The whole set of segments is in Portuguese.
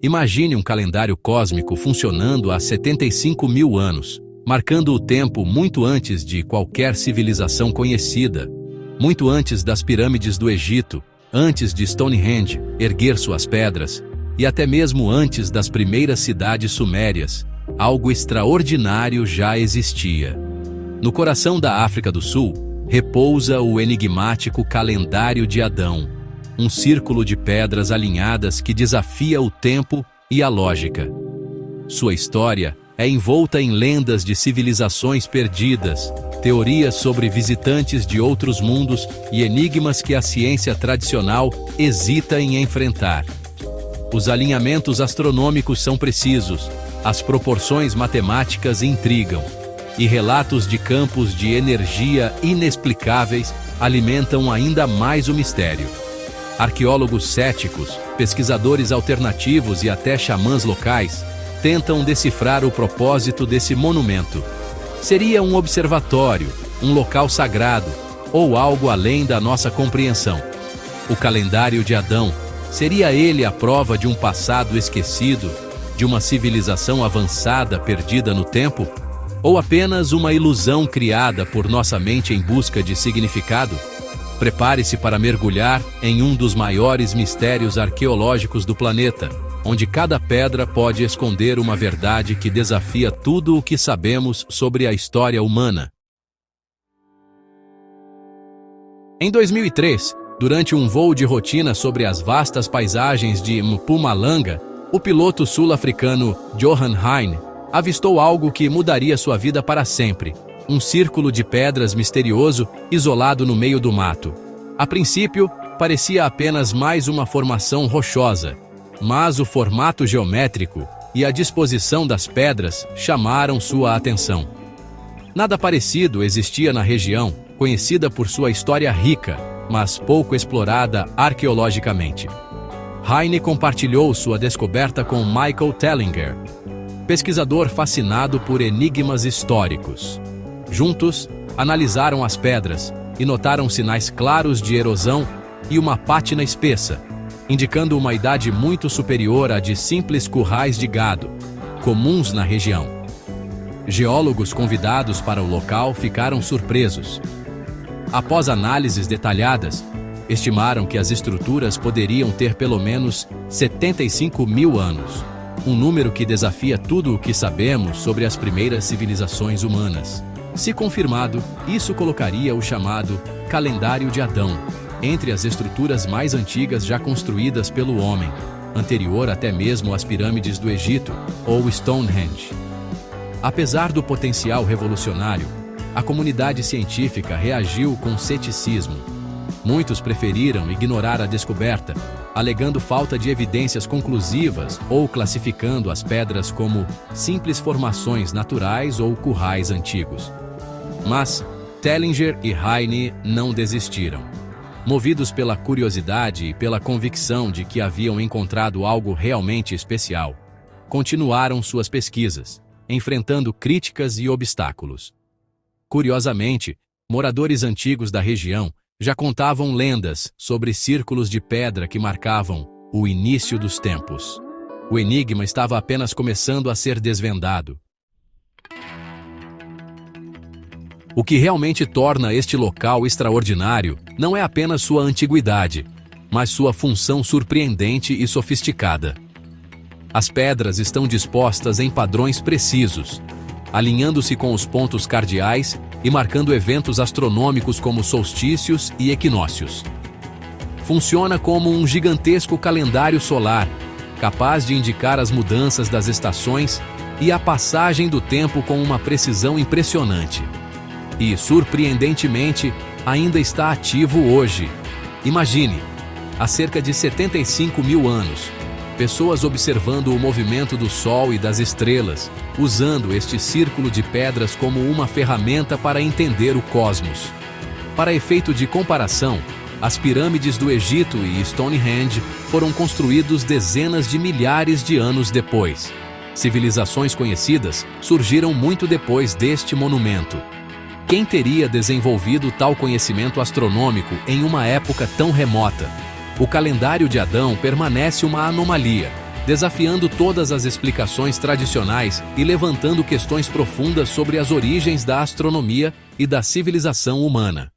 Imagine um calendário cósmico funcionando há 75 mil anos, marcando o tempo muito antes de qualquer civilização conhecida, muito antes das pirâmides do Egito, antes de Stonehenge erguer suas pedras, e até mesmo antes das primeiras cidades sumérias. Algo extraordinário já existia. No coração da África do Sul, repousa o enigmático calendário de Adão, um círculo de pedras alinhadas que desafia o tempo e a lógica. Sua história é envolta em lendas de civilizações perdidas, teorias sobre visitantes de outros mundos e enigmas que a ciência tradicional hesita em enfrentar. Os alinhamentos astronômicos são precisos, as proporções matemáticas intrigam, e relatos de campos de energia inexplicáveis alimentam ainda mais o mistério. Arqueólogos céticos, pesquisadores alternativos e até xamãs locais tentam decifrar o propósito desse monumento. Seria um observatório, um local sagrado ou algo além da nossa compreensão? O calendário de Adão, seria ele a prova de um passado esquecido, de uma civilização avançada perdida no tempo? Ou apenas uma ilusão criada por nossa mente em busca de significado? Prepare-se para mergulhar em um dos maiores mistérios arqueológicos do planeta, onde cada pedra pode esconder uma verdade que desafia tudo o que sabemos sobre a história humana. Em 2003, durante um voo de rotina sobre as vastas paisagens de Mpumalanga, o piloto sul-africano Johan Heine avistou algo que mudaria sua vida para sempre: um círculo de pedras misterioso isolado no meio do mato. A princípio, parecia apenas mais uma formação rochosa, mas o formato geométrico e a disposição das pedras chamaram sua atenção. Nada parecido existia na região, conhecida por sua história rica, mas pouco explorada arqueologicamente. Heine compartilhou sua descoberta com Michael Tellinger, pesquisador fascinado por enigmas históricos. Juntos, analisaram as pedras e notaram sinais claros de erosão e uma pátina espessa, indicando uma idade muito superior à de simples currais de gado, comuns na região. Geólogos convidados para o local ficaram surpresos. Após análises detalhadas, estimaram que as estruturas poderiam ter pelo menos 75 mil anos, um número que desafia tudo o que sabemos sobre as primeiras civilizações humanas. Se confirmado, isso colocaria o chamado Calendário de Adão entre as estruturas mais antigas já construídas pelo homem, anterior até mesmo às pirâmides do Egito ou Stonehenge. Apesar do potencial revolucionário, a comunidade científica reagiu com ceticismo. Muitos preferiram ignorar a descoberta, alegando falta de evidências conclusivas ou classificando as pedras como simples formações naturais ou currais antigos. Mas Tellinger e Heine não desistiram. Movidos pela curiosidade e pela convicção de que haviam encontrado algo realmente especial, continuaram suas pesquisas, enfrentando críticas e obstáculos. Curiosamente, moradores antigos da região já contavam lendas sobre círculos de pedra que marcavam o início dos tempos. O enigma estava apenas começando a ser desvendado. O que realmente torna este local extraordinário não é apenas sua antiguidade, mas sua função surpreendente e sofisticada. As pedras estão dispostas em padrões precisos, alinhando-se com os pontos cardeais e marcando eventos astronômicos como solstícios e equinócios. Funciona como um gigantesco calendário solar, capaz de indicar as mudanças das estações e a passagem do tempo com uma precisão impressionante. E, surpreendentemente, ainda está ativo hoje. Imagine, há cerca de 75 mil anos, pessoas observando o movimento do Sol e das estrelas, usando este círculo de pedras como uma ferramenta para entender o cosmos. Para efeito de comparação, as pirâmides do Egito e Stonehenge foram construídos dezenas de milhares de anos depois. Civilizações conhecidas surgiram muito depois deste monumento. Quem teria desenvolvido tal conhecimento astronômico em uma época tão remota? O calendário de Adão permanece uma anomalia, desafiando todas as explicações tradicionais e levantando questões profundas sobre as origens da astronomia e da civilização humana.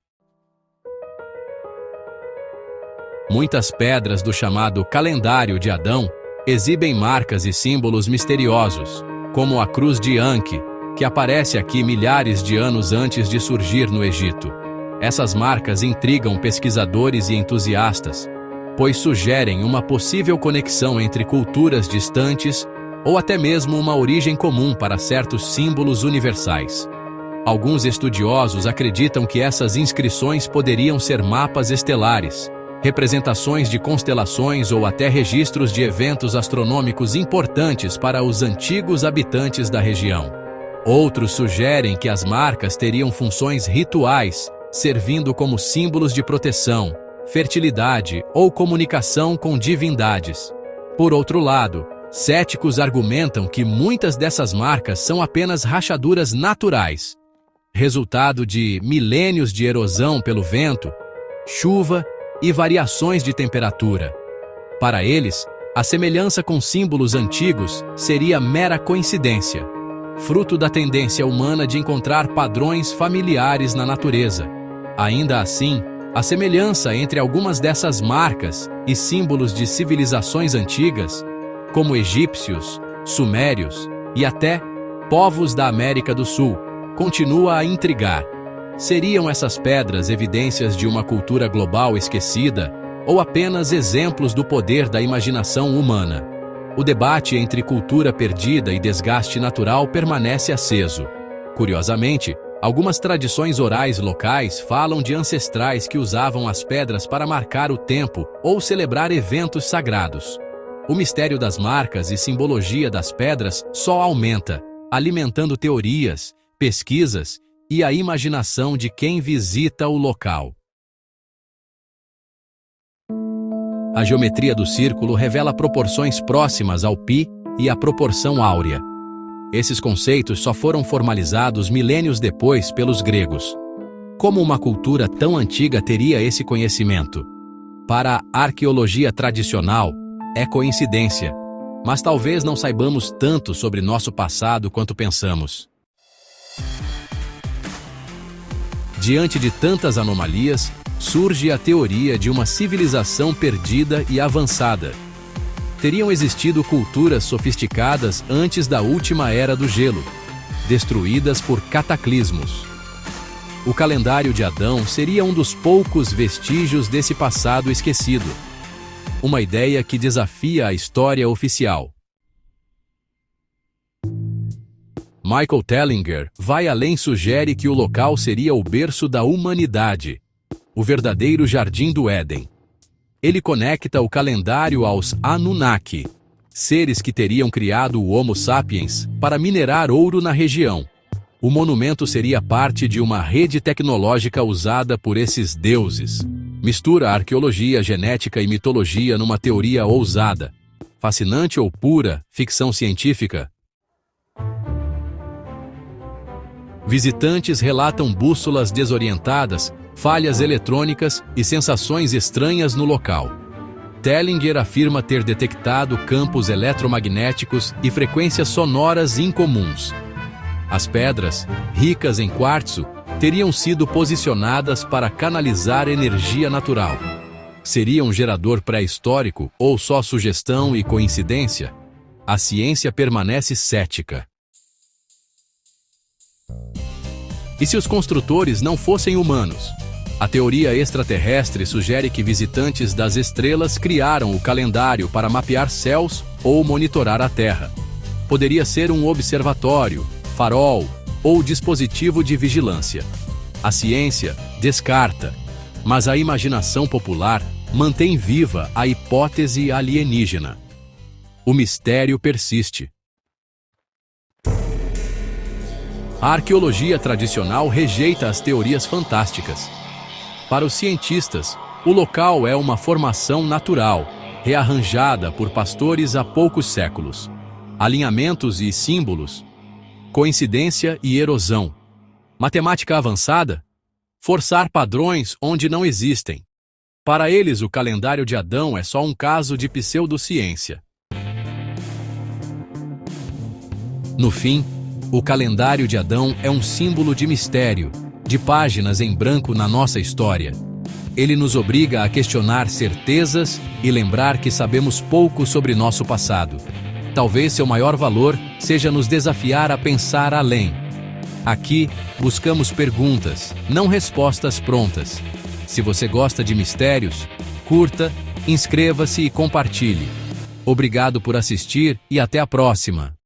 Muitas pedras do chamado Calendário de Adão exibem marcas e símbolos misteriosos, como a Cruz de Anki, que aparece aqui milhares de anos antes de surgir no Egito. Essas marcas intrigam pesquisadores e entusiastas, pois sugerem uma possível conexão entre culturas distantes ou até mesmo uma origem comum para certos símbolos universais. Alguns estudiosos acreditam que essas inscrições poderiam ser mapas estelares, representações de constelações ou até registros de eventos astronômicos importantes para os antigos habitantes da região. Outros sugerem que as marcas teriam funções rituais, servindo como símbolos de proteção, fertilidade ou comunicação com divindades. Por outro lado, céticos argumentam que muitas dessas marcas são apenas rachaduras naturais, resultado de milênios de erosão pelo vento, chuva e variações de temperatura. Para eles, a semelhança com símbolos antigos seria mera coincidência, fruto da tendência humana de encontrar padrões familiares na natureza. Ainda assim, a semelhança entre algumas dessas marcas e símbolos de civilizações antigas, como egípcios, sumérios e até povos da América do Sul, continua a intrigar. Seriam essas pedras evidências de uma cultura global esquecida ou apenas exemplos do poder da imaginação humana? O debate entre cultura perdida e desgaste natural permanece aceso. Curiosamente, algumas tradições orais locais falam de ancestrais que usavam as pedras para marcar o tempo ou celebrar eventos sagrados. O mistério das marcas e simbologia das pedras só aumenta, alimentando teorias, pesquisas e a imaginação de quem visita o local. A geometria do círculo revela proporções próximas ao π e à proporção áurea. Esses conceitos só foram formalizados milênios depois pelos gregos. Como uma cultura tão antiga teria esse conhecimento? Para a arqueologia tradicional, é coincidência, mas talvez não saibamos tanto sobre nosso passado quanto pensamos. Diante de tantas anomalias, surge a teoria de uma civilização perdida e avançada. Teriam existido culturas sofisticadas antes da última era do gelo, destruídas por cataclismos. O calendário de Adão seria um dos poucos vestígios desse passado esquecido. Uma ideia que desafia a história oficial. Michael Tellinger vai além e sugere que o local seria o berço da humanidade, o verdadeiro jardim do Éden. Ele conecta o calendário aos Anunnaki, seres que teriam criado o Homo sapiens para minerar ouro na região. O monumento seria parte de uma rede tecnológica usada por esses deuses. Mistura arqueologia, genética e mitologia numa teoria ousada. Fascinante ou pura ficção científica? Visitantes relatam bússolas desorientadas, falhas eletrônicas e sensações estranhas no local. Tellinger afirma ter detectado campos eletromagnéticos e frequências sonoras incomuns. As pedras, ricas em quartzo, teriam sido posicionadas para canalizar energia natural. Seria um gerador pré-histórico ou só sugestão e coincidência? A ciência permanece cética. E se os construtores não fossem humanos? A teoria extraterrestre sugere que visitantes das estrelas criaram o calendário para mapear céus ou monitorar a Terra. Poderia ser um observatório, farol ou dispositivo de vigilância. A ciência descarta, mas a imaginação popular mantém viva a hipótese alienígena. O mistério persiste. A arqueologia tradicional rejeita as teorias fantásticas. Para os cientistas, o local é uma formação natural, rearranjada por pastores há poucos séculos. Alinhamentos e símbolos, coincidência e erosão. Matemática avançada? Forçar padrões onde não existem. Para eles, o calendário de Adão é só um caso de pseudociência. No fim, o calendário de Adão é um símbolo de mistério, de páginas em branco na nossa história. Ele nos obriga a questionar certezas e lembrar que sabemos pouco sobre nosso passado. Talvez seu maior valor seja nos desafiar a pensar além. Aqui, buscamos perguntas, não respostas prontas. Se você gosta de mistérios, curta, inscreva-se e compartilhe. Obrigado por assistir e até a próxima!